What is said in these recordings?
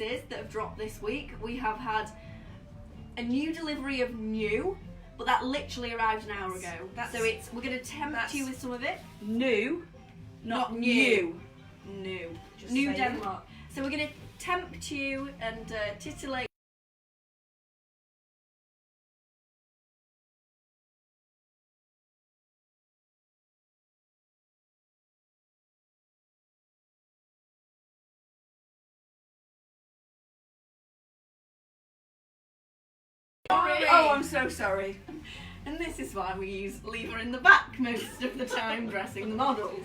pieces that have dropped this week. We have had a new delivery of new, but that literally arrived an hour ago. So we're going to tempt you with some of it. New, not new. New. Just New Denmark. So we're going to tempt you and titillate. Oh, I'm so sorry. And this is why we leave her in the back most of the time dressing the models.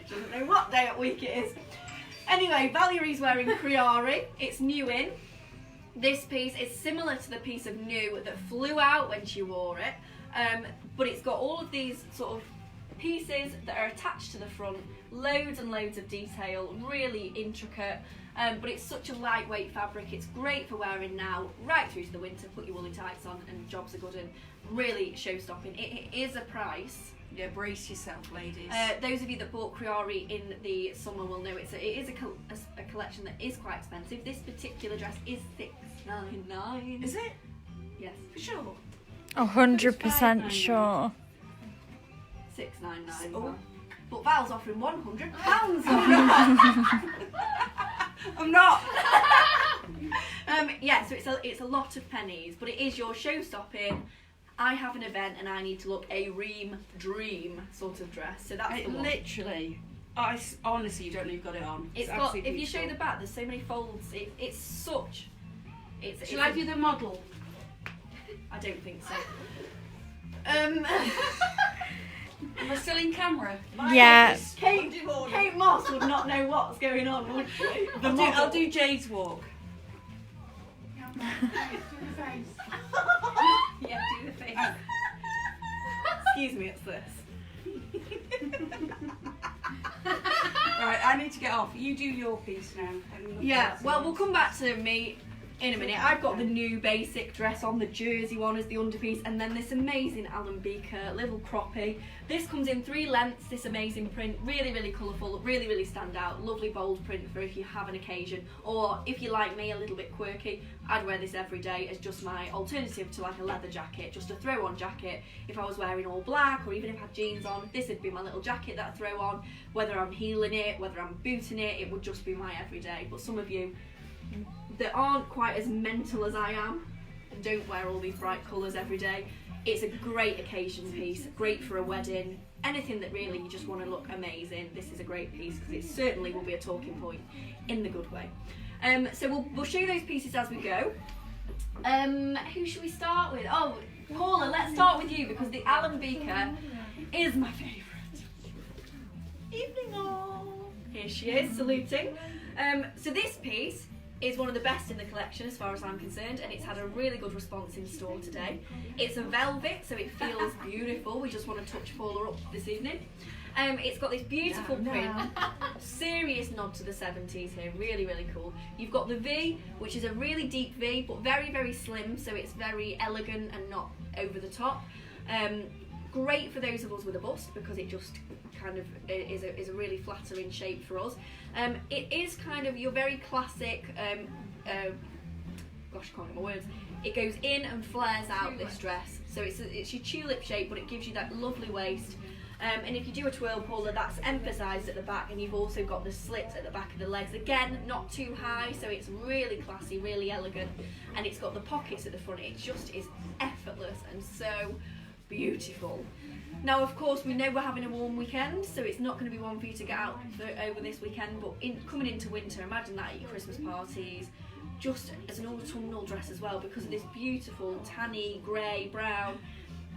She doesn't know what day of week it is. Anyway, Valerie's wearing Criari. It's new in. This piece is similar to the piece of new that flew out when she wore it, but it's got all of these sort of pieces that are attached to the front, loads and loads of detail, really intricate, but it's such a lightweight fabric. It's great for wearing now right through to the winter. Put your woolly tights on and jobs are good and really show-stopping. It is a price. Yeah, brace yourself, ladies. Those of you that bought Criari in the summer will know it is a collection that is quite expensive. This particular dress is $6.99. Is it? Yes. For sure? 100% sure. $6.99. Oh. But Val's offering £100. I'm not. Yeah, so it's a lot of pennies, but it is your show-stopping. I have an event and I need to look a dream sort of dress. So that's the one. Literally, honestly, you don't know you've got it on. It's got. If you show the back, there's so many folds. It's such. Shall I do the model? I don't think so. Am I still in camera? Yeah. Kate Moss would not know what's going on, would she? I'll do Jade's walk. Yeah, do the face. Excuse me, it's this. Right, I need to get off. You do your piece now. Yeah, well, we'll come back to me in a minute. I've got the new basic dress on, the jersey one as the underpiece, and then this amazing Alembica little croppy. This comes in 3 lengths, this amazing print, really, really colourful, really, really stand out, lovely bold print for if you have an occasion, or if you like me, a little bit quirky, I'd wear this every day as just my alternative to like a leather jacket, just a throw-on jacket. If I was wearing all black, or even if I had jeans on, this would be my little jacket that I throw on. Whether I'm heeling it, whether I'm booting it, it would just be my everyday. But some of you that aren't quite as mental as I am and don't wear all these bright colours every day, it's a great occasion piece, great for a wedding, anything that really you just want to look amazing. This is a great piece because it certainly will be a talking point in the good way. So we'll show you those pieces as we go. Who should we start with? Oh, Paula, let's start with you because the Alembica is my favourite. Evening all. Here she is, saluting. So this piece is one of the best in the collection as far as I'm concerned, and it's had a really good response in store today. It's a velvet, so it feels beautiful. We just want to touch Paula up this evening. It's got this beautiful print, serious nod to the 70s here, really, really cool. You've got the V, which is a really deep V, but very, very slim, so it's very elegant and not over the top. Great for those of us with a bust because it just kind of is a really flattering shape for us. It is kind of your very classic, gosh, I can't get my words. It goes in and flares out this dress. So it's your tulip shape, but it gives you that lovely waist. And if you do a twirl, Paula, that's emphasised at the back, and you've also got the slits at the back of the legs. Again, not too high, so it's really classy, really elegant. And it's got the pockets at the front. It just is effortless and so beautiful. Now, of course, we know we're having a warm weekend, so it's not going to be one for you to get out over this weekend, but coming into winter, imagine that at your Christmas parties, just as an autumnal dress as well, because of this beautiful tanny, grey, brown,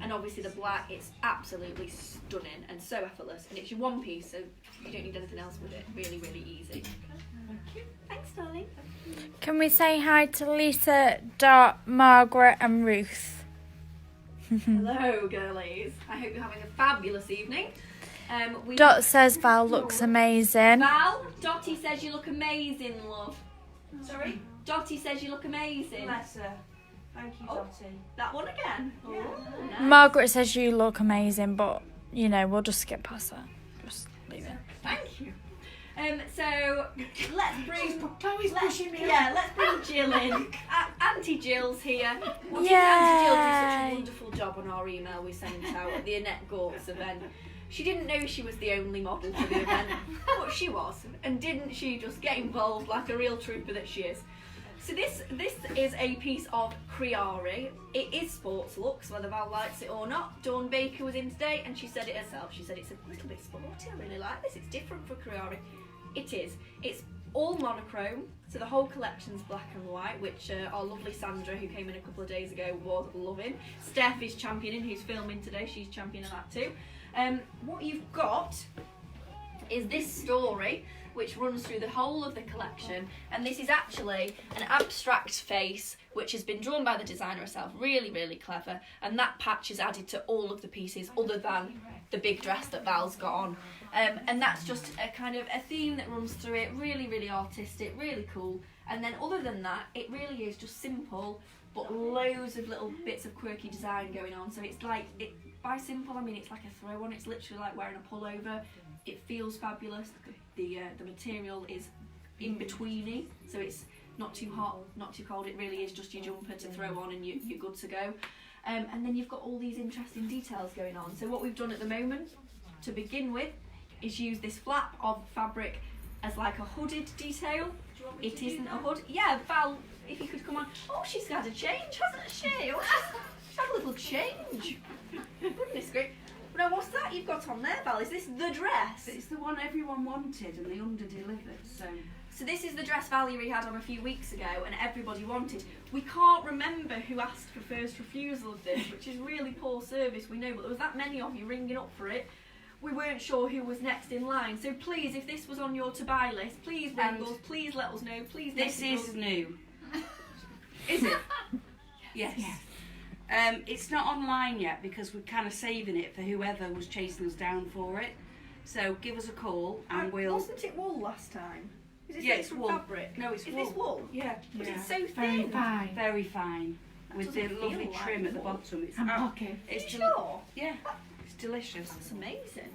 and obviously the black. It's absolutely stunning and so effortless, and it's your one piece, so you don't need anything else with it. Really, really easy. Thank you. Thanks, darling. Can we say hi to Lisa, Dot, Margaret and Ruth? Hello, girlies. I hope you're having a fabulous evening. Dot says Val looks amazing. Val, Dottie says you look amazing, love. Sorry? Dottie says you look amazing. Bless her. Thank you, Dottie. That one again. Yeah. Oh, nice. Margaret says you look amazing, but, you know, we'll just skip past that. Just leave it. Thank you. So let's bring. Chloe's pushing me. Yeah, let's bring Jill in. Auntie Jill's here. What did Yay. Auntie Jill do such a wonderful job on our email we sent out at the Annette Gortz event? She didn't know she was the only model for the event, but she was. And didn't she just get involved like a real trooper that she is? So this is a piece of Creari. It is sports looks, whether Val likes it or not. Dawn Baker was in today and she said it herself. She said it's a little bit sporty, I really like this. It's different for Creari. It is. It's all monochrome, so the whole collection's black and white, which our lovely Sandra, who came in a couple of days ago, was loving. Steph is championing, who's filming today. She's championing that too. What you've got is this story, which runs through the whole of the collection, and this is actually an abstract face which has been drawn by the designer herself, really, really clever, and that patch is added to all of the pieces other than the big dress that Val's got on. And that's just a kind of a theme that runs through it, really, really artistic, really cool. And then other than that, it really is just simple, but loads of little bits of quirky design going on. So it's like, by simple, I mean it's like a throw on, it's literally like wearing a pullover. It feels fabulous. The material is in-betweeny, so it's not too hot, not too cold. It really is just your jumper to throw on and you're good to go. And then you've got all these interesting details going on. So what we've done at the moment, to begin with, is use this flap of fabric as like a hooded detail. It isn't a hood. Yeah, Val, if you could come on. Oh, she's had a change, hasn't she? Oh, she's had a little change. Goodness great. Now, what's that you've got on there, Val? Is this the dress? It's the one everyone wanted and they under-delivered, So this is the dress Valerie had on a few weeks ago and everybody wanted. We can't remember who asked for first refusal of this, which is really poor service, we know, but there was that many of you ringing up for it. We weren't sure who was next in line. So please, if this was on your to-buy list, please ring us, please let us know, please This message is us. new. Is it? Yes. It's not online yet because we're kind of saving it for whoever was chasing us down for it. So give us a call and we'll... Wasn't it wool last time? Is this it's from wool. fabric? No, it's Is wool. this wool? Yeah. But it's so Very thin. fine. Very fine. With the doesn't lovely feel like trim at the wool. bottom. It's And pockets. It's Sure. Yeah, it's delicious. That's amazing.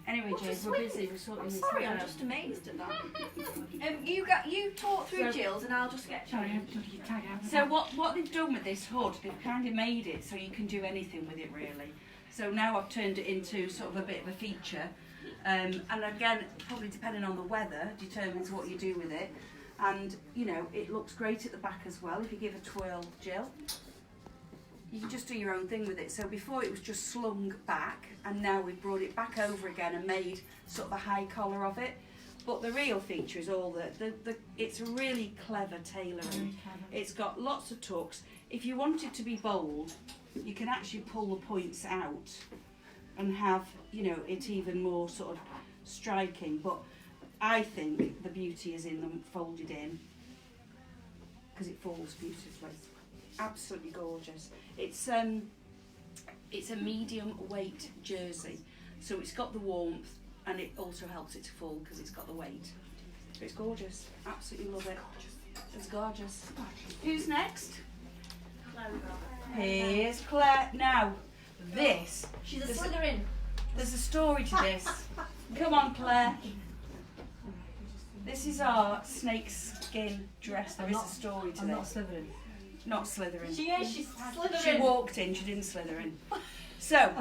Anyway, What a Jade, we're swing. busy. We're sorting I'm this sorry, out. I'm just amazed at that. You talk through So- Jill's and I'll just get Sorry, changed. I'm bloody tired. So what they've done with this hood, they've kind of made it so you can do anything with it really. So now I've turned it into sort of a bit of a feature. And again, probably depending on the weather, determines what you do with it. And, you know, it looks great at the back as well if you give a twirl, Jill. You can just do your own thing with it. So before it was just slung back, and now we've brought it back over again and made sort of a high collar of it. But the real feature is all it's a really clever tailoring. It's got lots of tucks. If you want it to be bold, you can actually pull the points out and have, you know, it even more sort of striking. But I think the beauty is in them folded in because it falls beautifully. Absolutely gorgeous. It's a medium weight jersey, so it's got the warmth and it also helps it to fall because it's got the weight. It's gorgeous. Absolutely love it. It's gorgeous. Who's next? Here's Claire. Now, this. She's a Slytherin. There's a story to this. Come on, Claire. This is our snakeskin dress. There is a story to this. Slytherin. Not Slytherin. She is, she's Slytherin. She walked in, she didn't slither in. So,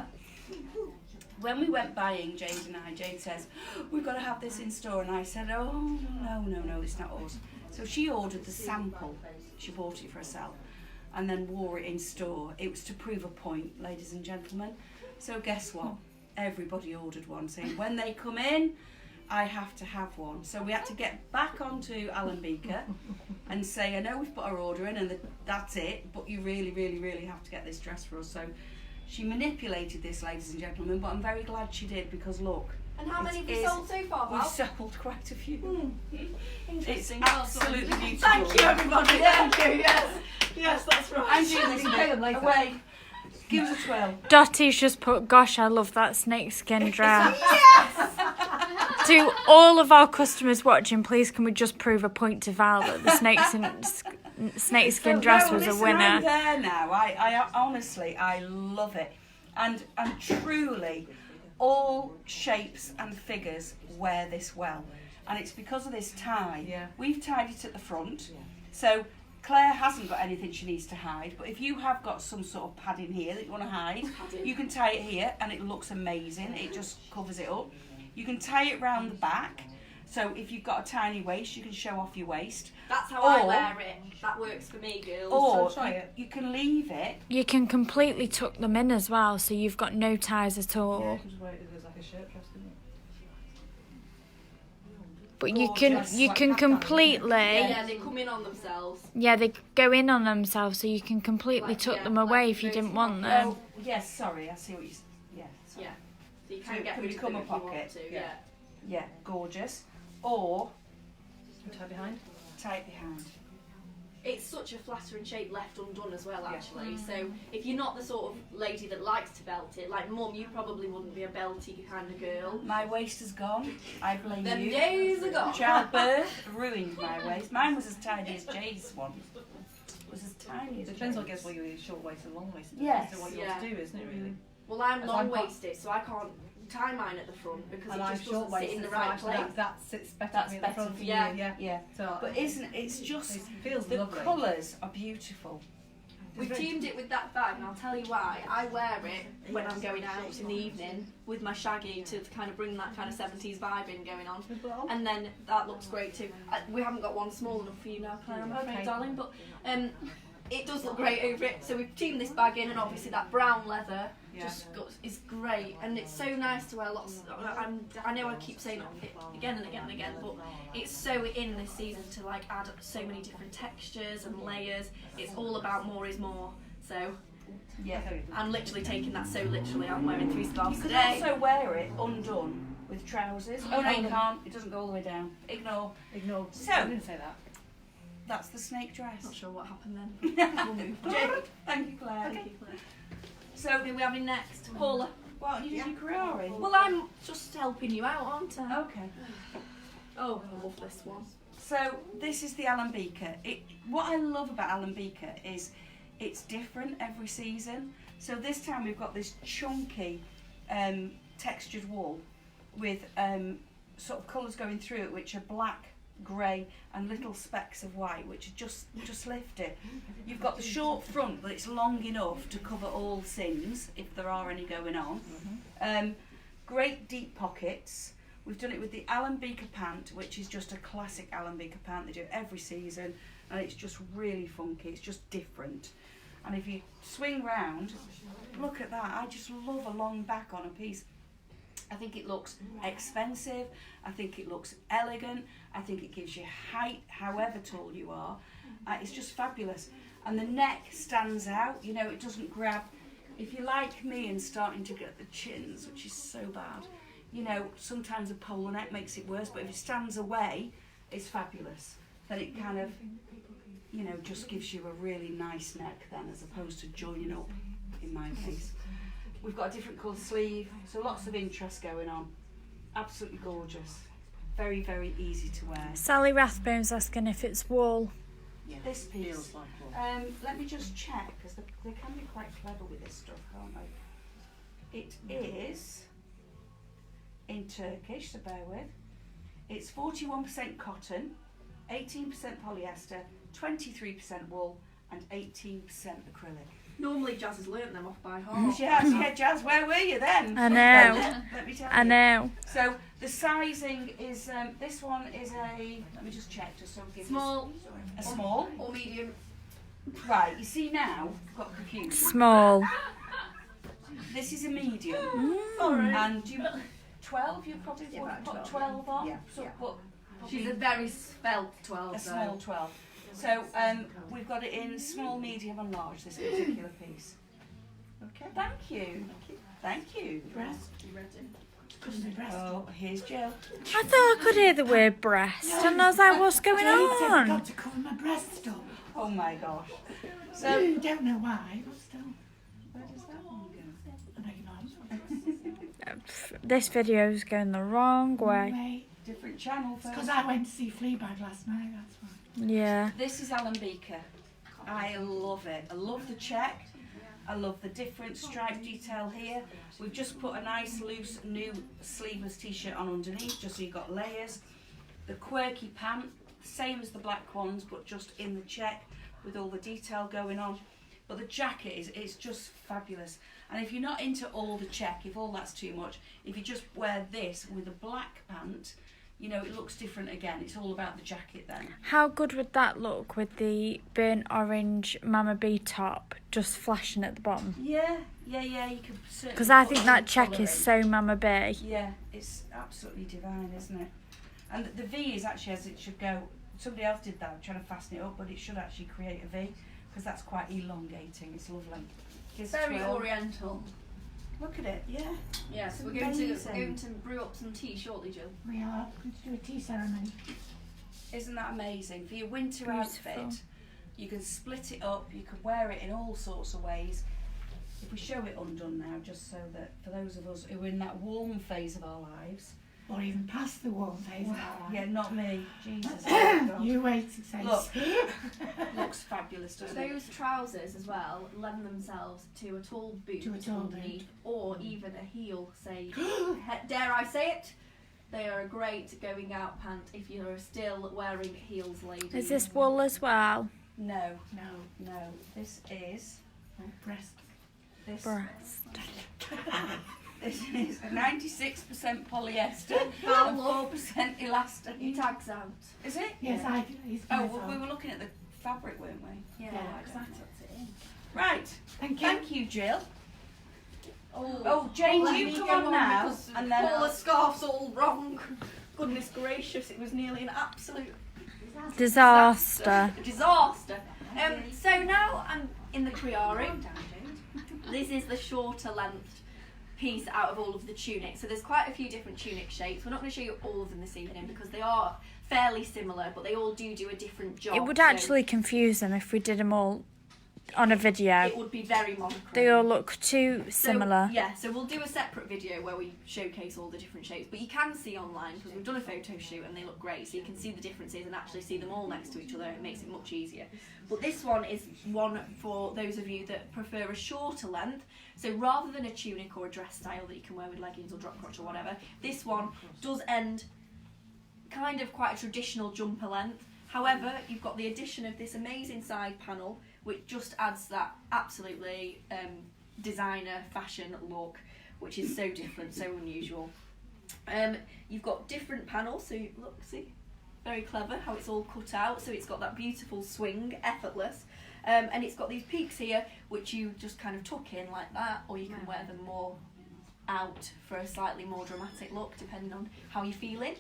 when we went buying, Jade says, we've got to have this in store. And I said, oh, no, it's not us. So she ordered the sample. She bought it for herself and then wore it in store. It was to prove a point, ladies and gentlemen. So guess what? Everybody ordered one, saying when they come in, I have to have one. So we had to get back onto Alan Beaker and say, I know we've put our order in and that's it, but you really, really, really have to get this dress for us. So she manipulated this, ladies and gentlemen, but I'm very glad she did because look. And how many have you is- sold so far, We've Val? sold quite a few. It's Interesting. absolutely beautiful. Thank you, everybody. Thank you. Yes, that's right. I'm doing this bit. Away. Give us a twirl. Dottie's just put, gosh, I love that snakeskin dress. To all of our customers watching, please can we just prove a point to Val that the snakeskin dress was a listen, winner. I'm there now. I honestly, I love it. And truly, all shapes and figures wear this well. and it's because of this tie. Yeah. We've tied it at the front, so Claire hasn't got anything she needs to hide, but if you have got some sort of padding here that you want to hide, you can tie it here and it looks amazing. It just covers it up. You can tie it round the back, so if you've got a tiny waist, you can show off your waist. That's how I wear it. That works for me, girls. Or try it. you can leave it. You can completely tuck them in as well, so you've got no ties at all. Just wear it as like a shirt dress, didn't it? But Gorgeous. you can completely Yeah, they come in on themselves. they go in on themselves, so you can completely tuck them away if you didn't want them. Oh, yes, sorry, I see what you... Yeah, sorry. Yeah. So you So can it get can rid of become them a if you want pocket. to. Yeah. Yeah. Yeah, gorgeous. Or Tie behind. tie it behind. It's such a flattering shape left undone as well, actually. So if you're not the sort of lady that likes to belt it, like Mum, you probably wouldn't be a belty kind of girl. My waist is gone. I blame Them you. days are gone. Childbirth ruined my waist. Mine was as tiny as Jay's one. It was as tiny as It depends, I Jay's. guess, what you're short waist and long waist. Yes. What you Yeah. want to do, isn't it, really? Well, I'm As long I'm waisted, so I can't tie mine at the front because And it I'm just short doesn't sit in waisted, the right place. that sits better That's for me at the better front for for you. you, yeah. Yeah. So, But isn't it? It's just it feels the lovely. colours are beautiful. We've teamed it with that bag, and I'll tell you why. I wear it when I'm going out in the evening with my shaggy to kind of bring that kind of 70s vibe in going on. And then that looks great too. We haven't got one small enough for you now, Claire, I'm afraid, Okay. darling, but it does look great over it. So we've teamed this bag in, and obviously that brown leather is great, and it's so nice to wear lots. I know I keep saying it again and again and again, but it's so in this season to like add so many different textures and layers. It's all about more is more. So Yeah. I'm literally taking that so literally. I'm wearing 3 scarves You could today. also wear it undone with trousers. Oh no, you can't. It doesn't go all the way down. Ignore. Ignore. So- I didn't say that. That's the snake dress. Not sure what happened then. We'll move on. Jay, thank you, Claire. Thank you, Claire. So, Who are we having next? Paula. what you doing, Karari? Well, I'm just helping you out, aren't I? Okay. Oh, I love this one. So this is the Alembica. What I love about Alembica is it's different every season. So this time we've got this chunky textured wool with sort of colours going through it, which are black, grey and little specks of white, which just lift it. You've got the short front, but it's long enough to cover all seams if there are any going on. Great deep pockets. We've done it with the Alembica pant, which is just a classic Alembica pant. They do it every season, and it's just really funky. It's just different. And if you swing round, look at that. I just love a long back on a piece. I think it looks expensive. I think it looks elegant. I think it gives you height, however tall you are. It's just fabulous. And the neck stands out. You know, it doesn't grab. If you're like me and starting to get the chins, which is so bad, you know, sometimes a polo neck makes it worse, but if it stands away, it's fabulous. Then it kind of, you know, just gives you a really nice neck then, as opposed to joining up, in my case. We've got a different colour sleeve, so lots of interest going on. Absolutely gorgeous. Very, very easy to wear. Sally Rathbone's asking if it's wool. This piece, Feels like wool. let me just check, because they can be quite clever with this stuff, can't they? It is in Turkish, so bear with. It's 41% cotton, 18% polyester, 23% wool, and 18% acrylic. Normally Jazz has learnt them off by heart. Yeah, Jazz, where were you then? I know. Let me tell I you. know. So the sizing is, this one is a, let me just check, just so we give Small a small. or medium. Right, you see now, I've got confused. Small. This is a medium. Sorry. And you 12, you probably Yeah, would about put 12, 12 on. yeah, So yeah. put She's a very svelte 12 a small 12. So we've got it in small, medium and large, this particular piece. Okay, thank you. Thank you. Breast. Breast. Oh, here's Jill. I thought I could hear the word breast, and I was like, what's going I've on? got to cover my breast up. Oh my gosh. So, I don't know why, but still. where does that one go? I beg your pardon. This video's going the wrong way. Anyway, Different channel first. because I went to see Fleabag last night, that's why. Yeah. This is Alembica. I love it. I love the check. I love the different stripe detail here. We've just put a nice loose new sleeveless t-shirt on underneath, just so you've got layers. The quirky pant, same as the black ones, but just in the check with all the detail going on. But the jacket it's just fabulous. And if you're not into all the check, if all that's too much, if you just wear this with a black pant, you know, it looks different again. It's all about the jacket then. How good would that look with the burnt orange Mama B top just flashing at the bottom? Yeah, you can certainly. Because I put think some that check colour is in. so Mama B. Yeah, it's absolutely divine, isn't it? And the V is actually as it should go. Somebody else did that, trying to fasten it up, but it should actually create a V because that's quite elongating. It's lovely. It's very oriental. Look at it, yeah. Yes, It's we're going amazing. to brew up some tea shortly, Jill. We are going to do a tea ceremony. Isn't that amazing? For your winter Beautiful. outfit, you can split it up, you can wear it in all sorts of ways. If we show it undone now, just so that for those of us who are in that warm phase of our lives. Or even past the warm phase of our life. Yeah, not me. Jesus. Oh God. You wait, it says. Look. Looks fabulous, doesn't it? Those trousers as well lend themselves to a tall boot To a tall boot. underneath, or even a heel, say, dare I say it? They are a great going out pant if you're still wearing heels, ladies. Is this wool as well? No, No, no. This is breast. this. Breast. This is 96% polyester and 4% elastic. Your tag's out. Is it? Yes, Yeah. it's Oh, my well, fault. we were looking at the fabric, weren't we? Yeah, Yeah. because that tucks it in. Right. Thank you. Thank you, Jill. Oh, Oh, Jane, let you me come go on now, because and then all I'll- the scarf's all wrong. Goodness gracious, it was nearly an absolute Disaster. disaster. So now I'm in the Criari. This is the shorter length piece out of all of the tunics. So there's quite a few different tunic shapes. We're not going to show you all of them this evening because they are fairly similar, but they all do a different job. It would So actually confuse them if we did them all on a video. it would be very monochrome. They all look too similar. So, yeah, so we'll do a separate video where we showcase all the different shapes, but you can see online because we've done a photo shoot and they look great, so you can see the differences and actually see them all next to each other. It makes it much easier. But this one is one for those of you that prefer a shorter length. So rather than a tunic or a dress style that you can wear with leggings or drop crotch or whatever, this one does end kind of quite a traditional jumper length. However, you've got the addition of this amazing side panel, which just adds that absolutely designer fashion look, which is so different, so unusual. You've got different panels, so look, see, very clever how it's all cut out. So it's got that beautiful swing, effortless, and it's got these peaks here, which you just kind of tuck in like that, or you can wear them more out for a slightly more dramatic look, depending on how you're feeling.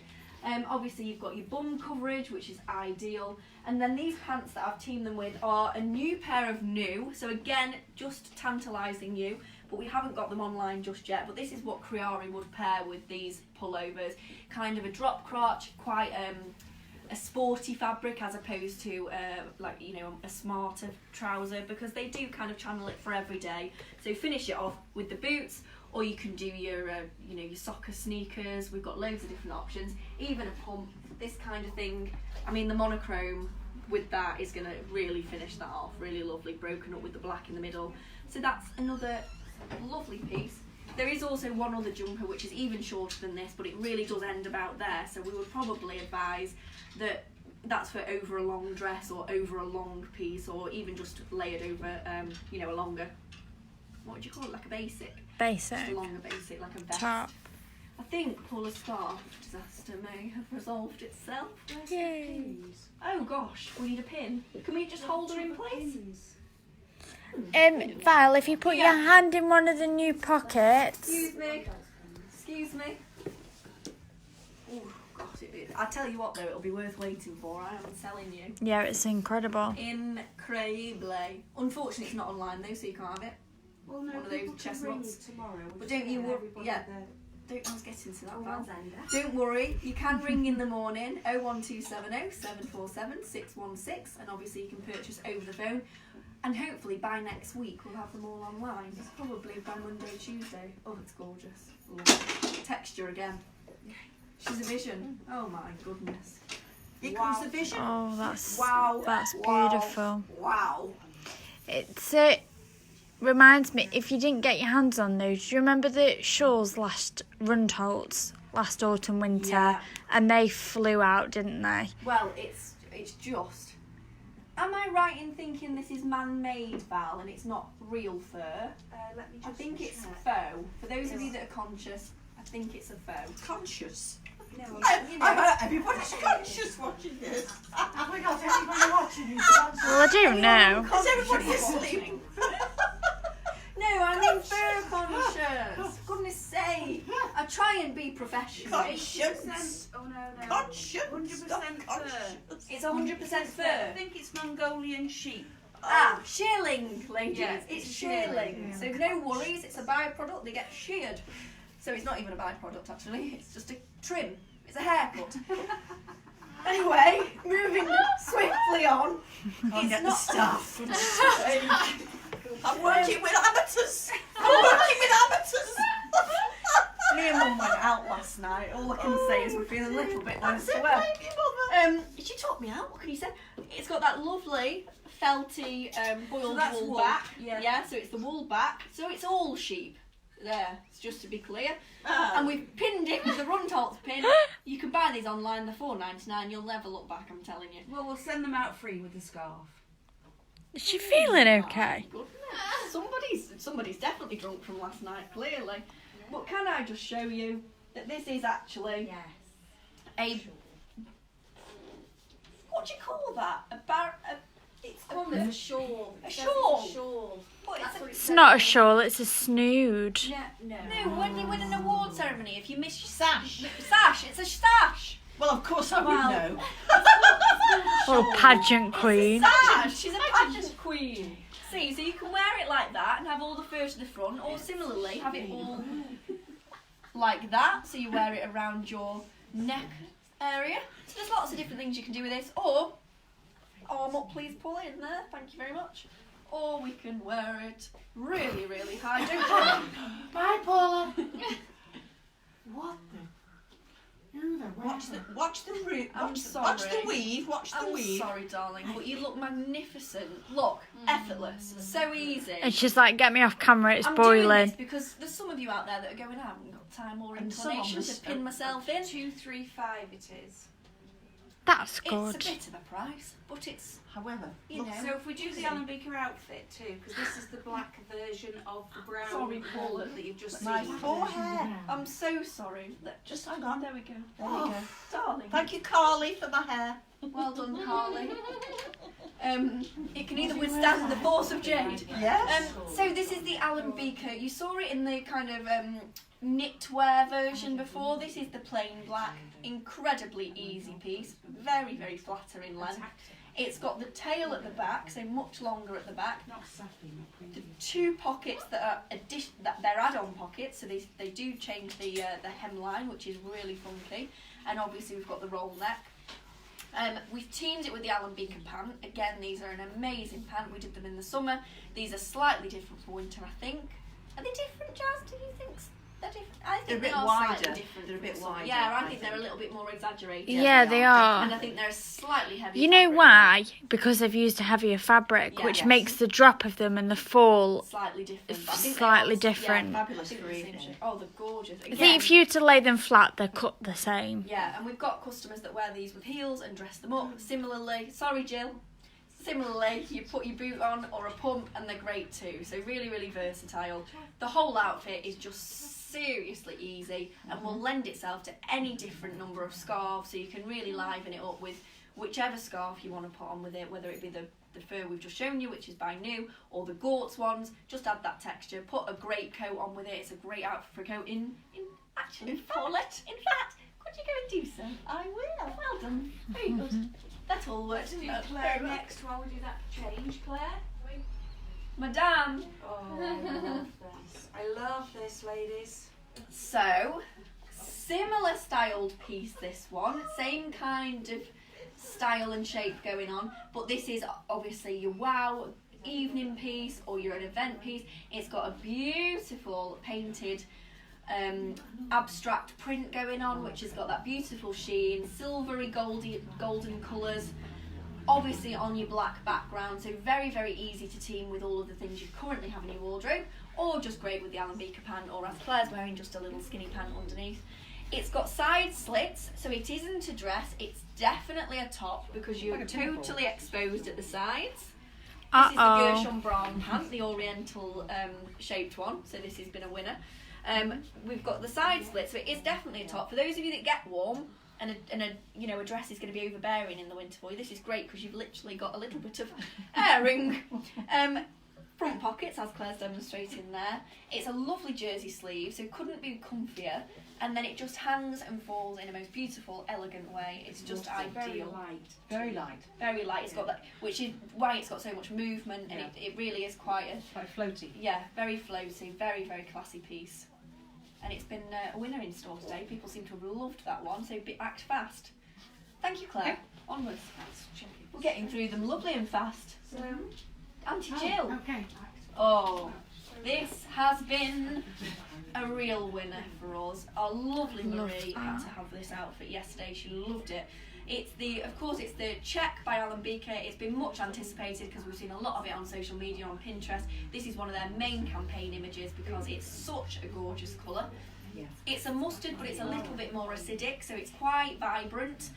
Obviously you've got your bum coverage, which is ideal, and then these pants that I've teamed them with are a new pair of new, so again just tantalising you, but we haven't got them online just yet. But this is what Criari would pair with these pullovers, kind of a drop crotch, quite a sporty fabric as opposed to like, you know, a smarter trouser, because they do kind of channel it for every day. So finish it off with the boots, or you can do your you know, your soccer sneakers. We've got loads of different options, even a pump, this kind of thing. I mean, the monochrome with that is going to really finish that off, really lovely, broken up with the black in the middle. So that's another lovely piece. There is also one other jumper which is even shorter than this, but it really does end about there, so we would probably advise that that's for over a long dress or over a long piece, or even just layered over you know, a longer, what would you call it, like a basic? Basic. Just a longer basic, like a vest. Top. I think Paula's scarf disaster may have resolved itself. Yay. Oh gosh, we need a pin. Can we just hold her in place? Val, if you put your hand in one of the new pockets. Excuse me. Excuse me. Oh gosh, I tell you what though, it'll be worth waiting for. I am telling you. Yeah, it's incredible. Incredible. Unfortunately, it's not online though, so you can't have it. Well, no, One of people those can chestnuts. ring tomorrow. But don't you worry. Everybody Yeah. there. I was getting to that, Val. Don't worry, you can ring in the morning, 01270 747 616, and obviously you can purchase over the phone. And hopefully by next week we'll have them all online. It's probably by Monday, Tuesday. Oh, it's gorgeous. Lovely. Texture again. She's a vision. Oh my goodness. Here comes the vision. Oh, that's Wow. that's Wow. beautiful. Wow. It's reminds me, if you didn't get your hands on those, do you remember the shawls last autumn, winter? Yeah. And they flew out, didn't they? Well, it's just. Am I right in thinking this is man-made, Val, and it's not real fur? Let me I just think it's check. faux. For those of you that are conscious, I think it's a faux. Conscious. No, Everybody's conscious watching this. Have we got anybody watching this? Well, I don't know. Is everybody asleep? No, I mean fur conscious. Goodness sake. I try and be professional. Conscience. Oh no. Conscience. 100% not fur. conscious. It's 100% I fur. think it's Mongolian sheep. Ah, shearling, ladies. Yeah, it's it's shearling. So no worries, it's a byproduct. They get sheared. So it's not even a byproduct actually. It's just a trim. It's a haircut. Anyway, moving swiftly on. Can't get the not- staff. I'm working with amateurs. I'm working with amateurs. Me and Mum went out last night. All I can say is we're feeling a little bit worse as well. She took me out. What can you say? It's got that lovely felty boiled So that's wool wool, back. yeah. So it's the wool back. So it's all sheep. There, it's just to be clear. Ah. And we've pinned it with the Runtolt pin. You can buy these online. They're $4.99. You'll never look back. I'm telling you. Well, we'll send them out free with the scarf. Is she feeling okay? Goodness. Somebody's definitely drunk from last night. Clearly. But can I just show you that this is actually a. What do you call that? It's called a shawl. A shawl. But It's not a shawl, it's a snood. No, when you win an award ceremony, if you miss your sash, it's a sash. Well, of course I would Well, know. Or pageant queen. Sash. She's a pageant queen. See, so you can wear it like that and have all the fur to the front, or similarly have it all like that, so you wear it around your neck area. So there's lots of different things you can do with this, or arm up, please pull it in there. Thank you very much. Or we can wear it really, really high. Don't worry. Bye, Paula. What the? Who the? Watch the weave. I'm Watch sorry. the weave. Watch the I'm weave. sorry, darling, but you look magnificent. Look, effortless, so easy. And she's like, get me off camera, it's I'm doing boiling. this because there's some of you out there that are going, I haven't got time or And some of inclination us to pin myself in. 235 it is. That's It's good. a bit of a price, but it's, However, you know. So if we do the Alan Beaker outfit too, because this is the black version of the brown Sorry, Paula. that you've just my seen. forehead. I'm so sorry. Just hang on. There we go. There you go. Darling. Thank you, Carly, for my hair. Well done, Carly. It can either withstand the force of jade. Yes. So this is the Alan Beaker. You saw it in the kind of knitwear version before. This is the plain black. Incredibly easy piece. Very, very flatter in length. It's got the tail at the back, so much longer at the back. The two pockets that are they're add-on pockets, so they do change the hemline, which is really funky. And obviously we've got the roll neck. We've teamed it with the Alan Beaker pant. Again, these are an amazing pant. We did them in the summer. These are slightly different for winter, I think. Are they different, Jazz? Do you think they're different? I think They're a bit they are wider. slightly different. They're a bit for summer. wider, Yeah, I I think they're a think. little bit more exaggerated. Yeah, they are. And I think they're slightly heavier. You know fabric. why? Because they've used a heavier fabric, Yeah. which Yes. makes the drop of them and the fall. Slightly different. It's but I think they slightly are- different. Yeah, Fabulous I think for they're the same evening. shape. Oh, they're gorgeous. I Again, think if you were to lay them flat, they're cut the same. Yeah, and we've got customers that wear these with heels and dress them up. Similarly, sorry Jill, similarly you put your boot on or a pump and they're great too. So really, really versatile. The whole outfit is just seriously easy and will lend itself to any different number of scarves, so you can really liven it up with whichever scarf you want to put on with it, whether it be the fur we've just shown you, which is by new, or the Gort's ones. Just add that texture, put a great coat on with it. It's a great outfit for a coat in fact, could you go and do so? I will. Well done. Very good. That all works. Do Claire next while we do that change, Claire. Madame. Oh, I love this. I love this, ladies. So, similar styled piece, this one. Same kind of style and shape going on, but this is obviously your wow evening piece or your event piece. It's got a beautiful painted abstract print going on, which has got that beautiful sheen, silvery golden colours obviously on your black background, so very, very easy to team with all of the things you currently have in your wardrobe, or just great with the Alembica pant, or as Claire's wearing, just a little skinny pant underneath. It's got side slits, so it isn't a dress, it's definitely a top because you're totally exposed at the sides. This is the Gershon brown pant, the oriental shaped one, so this has been a winner. We've got the side slits, so it is definitely a top. For those of you that get warm, and a dress is going to be overbearing in the winter for you, this is great because you've literally got a little bit of airing. Front pockets, as Claire's demonstrating there. It's a lovely jersey sleeve, so it couldn't be comfier. And then it just hangs and falls in a most beautiful, elegant way. It's just ideal. Very light. Very light. Very light. It's got that, which is why it's got so much movement, and it really is quite floaty. Yeah, very floaty, very, very classy piece. And it's been a winner in store today. People seem to have loved that one, so act fast. Thank you, Claire. Onwards. We're getting through them lovely and fast. So, Auntie Jill. Okay. Oh, this has been a real winner for us. Our lovely Marie had to have this outfit yesterday. She loved it. It's the check by Alembica. It's been much anticipated because we've seen a lot of it on social media, on Pinterest. This is one of their main campaign images because it's such a gorgeous colour. Yes. It's a mustard, but it's a little bit more acidic, so it's quite vibrant.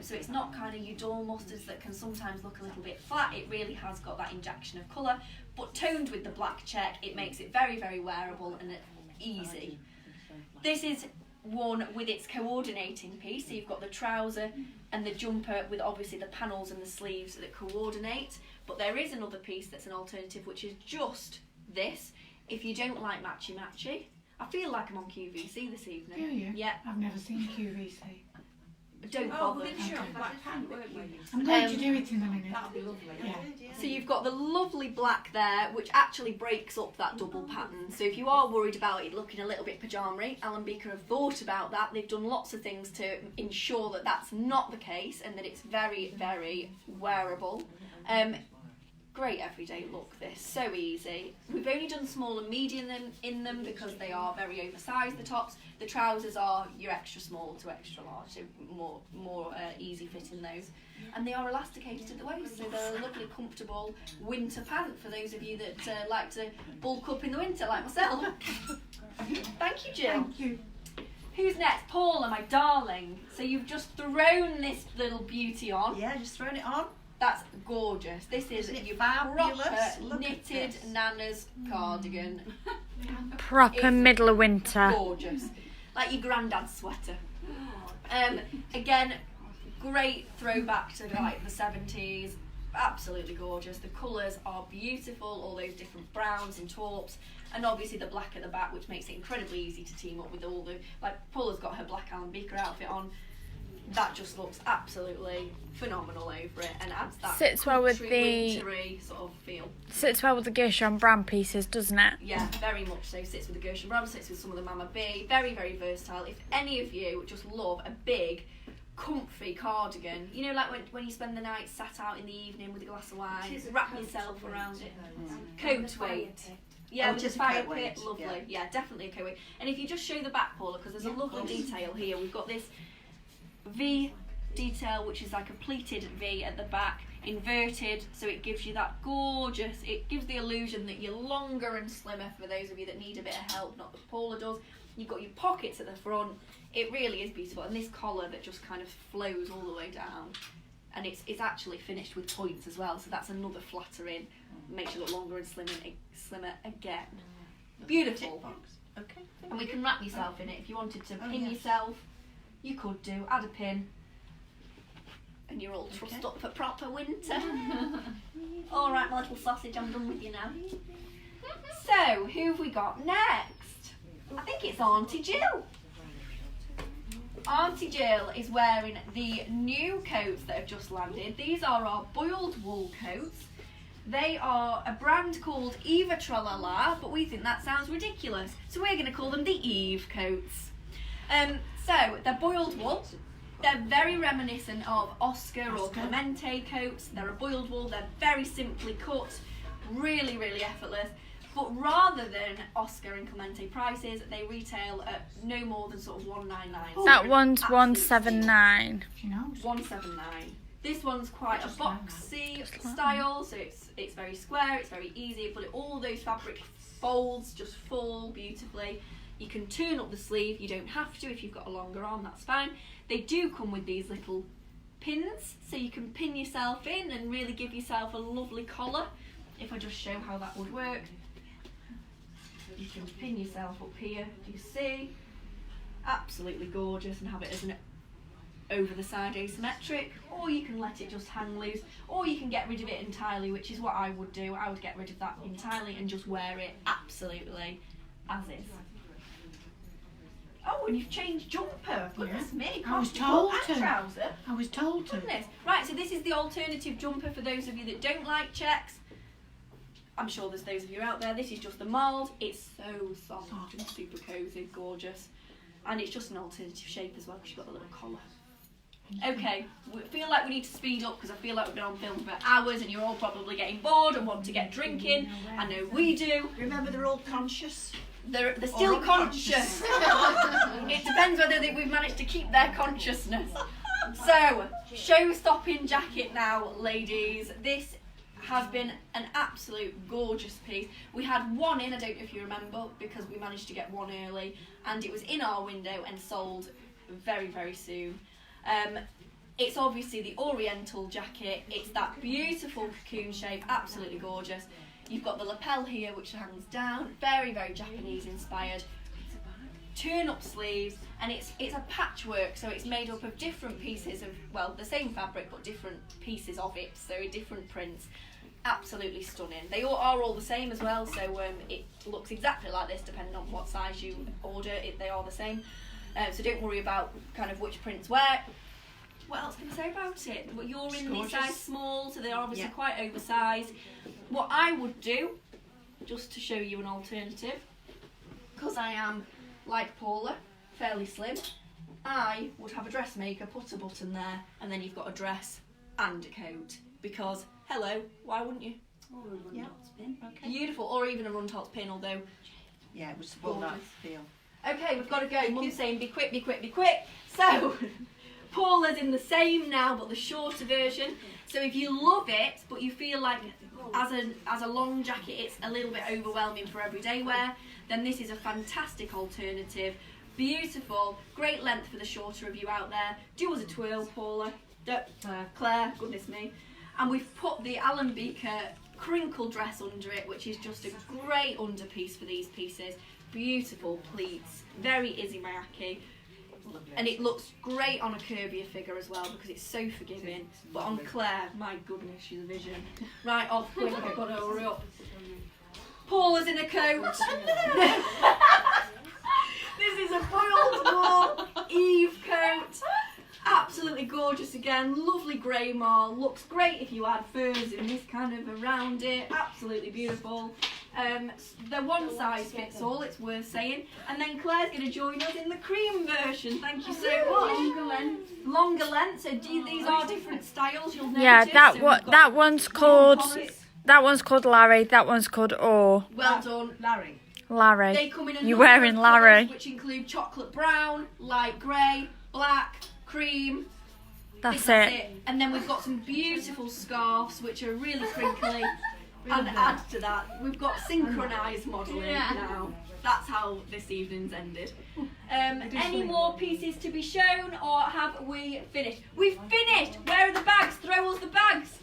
So it's not kind of your dull mustards that can sometimes look a little bit flat. It really has got that injection of colour, but toned with the black check, it makes it very, very wearable and easy. This is one with its coordinating piece, so you've got the trouser and the jumper with obviously the panels and the sleeves that coordinate, but there is another piece that's an alternative, which is just this. If you don't like matchy-matchy, I feel like I'm on QVC this evening. Do you? Yeah. I've never seen QVC. Don't Oh, bother. we're going to show black pant, weren't we? I'm going to do it in a minute. That'll be lovely. Yeah. So you've got the lovely black there, which actually breaks up that double pattern. So if you are worried about it looking a little bit pyjama-y, Alembica have thought about that. They've done lots of things to ensure that that's not the case and that it's very, very wearable. Great everyday look, this, so easy. We've only done small and medium in them because they are very oversized, the tops. The trousers are your extra small to extra large, so more easy fit in those. And they are elasticated at the waist, so they're a lovely, comfortable winter pant for those of you that like to bulk up in the winter, like myself. Thank you, Jill. Thank you. Who's next? Paula, my darling. So you've just thrown this little beauty on. Yeah, just throwing it on. That's gorgeous. This is Isn't it your fabulous? proper Look at knitted this. Nana's cardigan. Proper middle of winter. Gorgeous. Like your granddad's sweater. Again, great throwback to like the 70s. Absolutely gorgeous. The colours are beautiful, all those different browns and taupes, and obviously the black at the back, which makes it incredibly easy to team up with all the, like Paula's got her black Alembica outfit on. That just looks absolutely phenomenal over it and adds that Sits well with country, the- wintry sort of feel. Sits well with the Gershon brown pieces, doesn't it? Yeah, very much so. Sits with the Gershon brown, sits with some of the Mama B. Very, very versatile. If any of you just love a big, comfy cardigan, you know, like when you spend the night sat out in the evening with a glass of wine, wrap yourself around it. Coat weight. Yeah, Oh, with just the a fire coat pit, weight, lovely. Yeah, definitely a coat weight. And if you just show the back, Paula, because there's a lovely detail here. We've got this V detail, which is like a pleated V at the back, inverted, so it gives you that gorgeous, it gives the illusion that you're longer and slimmer for those of you that need a bit of help, not that Paula does. You've got your pockets at the front. It really is beautiful, and this collar that just kind of flows all the way down, and it's actually finished with points as well, so that's another flattering, makes you look longer and slimmer again. Beautiful. Okay. And we can wrap yourself in it. If you wanted to pin yes. yourself, you could do. Add a pin. And you're all trussed up for proper winter. All right, my little sausage, I'm done with you now. So, who have we got next? I think it's Auntie Jill. Auntie Jill is wearing the new coats that have just landed. These are our boiled wool coats. They are a brand called Eva Tralala, but we think that sounds ridiculous. So we're going to call them the Eve coats. So they're boiled wool. They're very reminiscent of Oscar or Clemente coats. They're a boiled wool. They're very simply cut, really, really effortless. But rather than Oscar and Clemente prices, they retail at no more than sort of $199. That one's 179. She knows. 179. This one's quite a boxy style, so it's very square, it's very easy, but all those fabric folds just fall beautifully. You can turn up the sleeve, you don't have to if you've got a longer arm, that's fine. They do come with these little pins, so you can pin yourself in and really give yourself a lovely collar. If I just show how that would work. You can pin yourself up here, do you see? Absolutely gorgeous, and have it as an over the side asymmetric, or you can let it just hang loose, or you can get rid of it entirely, which is what I would do. I would get rid of that entirely and just wear it absolutely as is. Oh, and you've changed jumper. Goodness me, I was costume told and to. trouser. I was told to. Goodness. Right, so this is the alternative jumper for those of you that don't like checks. I'm sure there's those of you out there. This is just the mould. It's so soft and super cosy, gorgeous. And it's just an alternative shape as well because you've got the little collar. Okay, we feel like we need to speed up because I feel like we've been on film for hours and you're all probably getting bored and want to get drinking. I know we do. Remember, they're all conscious. They're still conscious. It depends whether we've managed to keep their consciousness. So, show-stopping jacket now, ladies. This has been an absolute gorgeous piece. We had one in, I don't know if you remember, because we managed to get one early, and it was in our window and sold very, very soon. It's obviously the Oriental jacket. It's that beautiful cocoon shape, absolutely gorgeous. You've got the lapel here, which hangs down, very, very Japanese inspired. Turn-up sleeves, and it's a patchwork, so it's made up of different pieces of, well, the same fabric, but different pieces of it, so different prints. Absolutely stunning. They all are all the same as well, so it looks exactly like this, depending on what size you order. They are the same, so don't worry about kind of which prints where. What else can I say about it? Well, you're in the size small, so they're obviously quite oversized. What I would do, just to show you an alternative, because I am, like Paula, fairly slim, I would have a dressmaker, put a button there, and then you've got a dress and a coat. Because, hello, why wouldn't you? Or a Runtops pin. Okay. Beautiful, or even a Runtops pin, although... Yeah, it was spoiled that feel. Okay, we've got to go. Mum's saying be quick, be quick, be quick. So, Paula's in the same now, but the shorter version. So if you love it, but you feel like as a long jacket it's a little bit overwhelming for everyday wear, then this is a fantastic alternative. Beautiful, great length for the shorter of you out there. Do us a twirl, Paula. Claire, goodness me. And we've put the Alan Beaker crinkle dress under it, which is just a great underpiece for these pieces. Beautiful pleats, very Izzy Miyake. And it looks great on a curvier figure as well because it's so forgiving. But on Claire, my goodness, she's a vision. Right, off quick, I've got to hurry up. Paula's in a coat. This is a boiled wool Eve coat. Absolutely gorgeous again, lovely grey marl. Looks great if you add furs in this kind of around it. Absolutely beautiful. They're one size fits all, it's worth saying. And then Claire's going to join us in the cream version. Thank you so much. Longer length. Longer length. So these are different styles. You'll notice. Yeah, So that one's called collars. that one's called Larry. That one's called Orr. Well done. Larry. Larry. They come in a You're number wearing of Larry. colours, which include chocolate brown, light grey, black, cream. That's That's it. And then we've got some beautiful scarves which are really crinkly. And add to that, we've got synchronised modelling now. That's how this evening's ended. Any more pieces to be shown, or have we finished? We've finished! Where are the bags? Throw us the bags!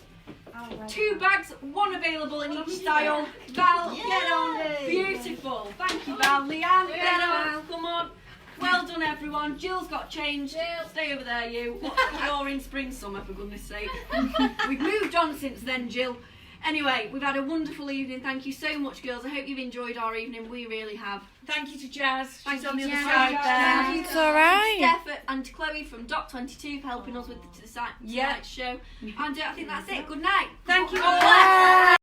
2 bags, 1 available in each style. Val, get on. Beautiful. Thank you, Val. Leanne, get on. Come on. Well done, everyone. Jill's got changed. Jill, stay over there, you. You're in spring, summer, for goodness sake. We've moved on since then, Jill. Anyway, we've had a wonderful evening. Thank you so much, girls. I hope you've enjoyed our evening. We really have. Thank you to Jazz. Thank She's you on the to other Jazz. side there. Thank you It's all right. Steph and Chloe from Doc 22 for helping us with tonight's show. And I think that's it. Good night. Thank you.